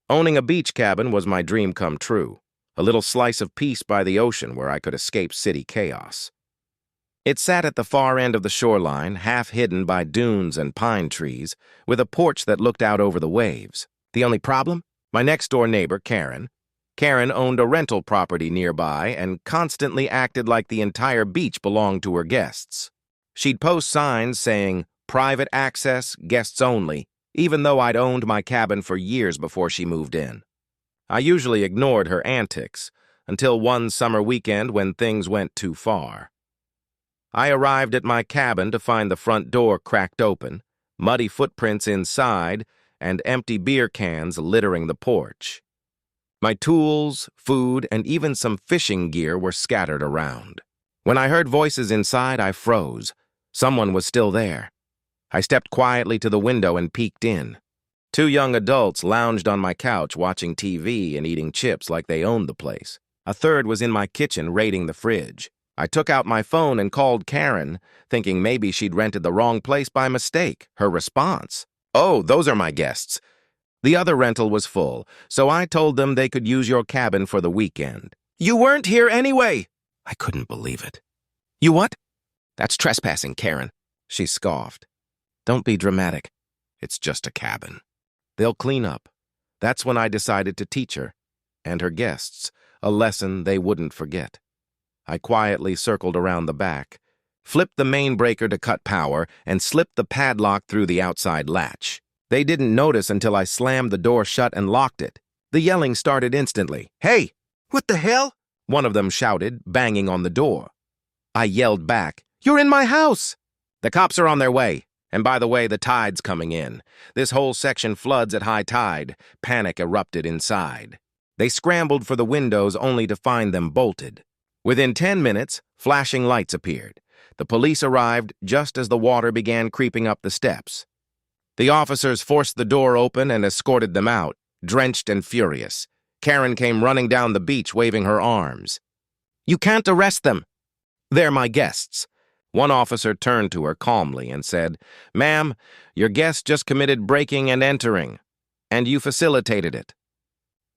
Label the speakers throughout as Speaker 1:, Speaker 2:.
Speaker 1: Owning a beach cabin was my dream come true, a little slice of peace by the ocean where I could escape city chaos. It sat at the far end of the shoreline, half hidden by dunes and pine trees, with a porch that looked out over the waves. The only problem? My next-door neighbor, Karen. Karen owned a rental property nearby and constantly acted like the entire beach belonged to her guests. She'd post signs saying, "Private access, guests only," even though I'd owned my cabin for years before she moved in. I usually ignored her antics, until one summer weekend when things went too far. I arrived at my cabin to find the front door cracked open, muddy footprints inside, and empty beer cans littering the porch. My tools, food, and even some fishing gear were scattered around. When I heard voices inside, I froze. Someone was still there. I stepped quietly to the window and peeked in. Two young adults lounged on my couch watching TV and eating chips like they owned the place. A third was in my kitchen raiding the fridge. I took out my phone and called Karen, thinking maybe she'd rented the wrong place by mistake. Her response: "Oh, those are my guests." The other rental was full, so I told them they could use your cabin for the weekend. "You weren't here anyway!" I couldn't believe it. "You what?" "That's trespassing, Karen," she scoffed. "Don't be dramatic. It's just a cabin. They'll clean up." That's when I decided to teach her, and her guests, a lesson they wouldn't forget. I quietly circled around the back, flipped the main breaker to cut power, and slipped the padlock through the outside latch. They didn't notice until I slammed the door shut and locked it. The yelling started instantly. "Hey! What the hell?" one of them shouted, banging on the door. I yelled back, "You're in my house!" "The cops are on their way. And by the way, the tide's coming in. This whole section floods at high tide." Panic erupted inside. They scrambled for the windows only to find them bolted. Within 10 minutes, flashing lights appeared. The police arrived just as the water began creeping up the steps. The officers forced the door open and escorted them out, drenched and furious. Karen came running down the beach waving her arms. "You can't arrest them. They're my guests." One officer turned to her calmly and said, "Ma'am, your guest just committed breaking and entering, and you facilitated it.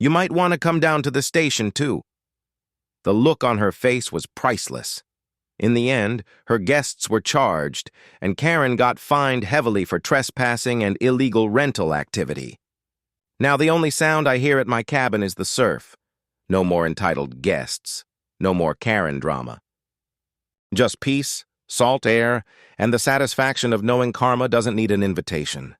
Speaker 1: You might want to come down to the station, too." The look on her face was priceless. In the end, her guests were charged, and Karen got fined heavily for trespassing and illegal rental activity. Now the only sound I hear at my cabin is the surf. No more entitled guests. No more Karen drama. Just peace, salt air, and the satisfaction of knowing karma doesn't need an invitation.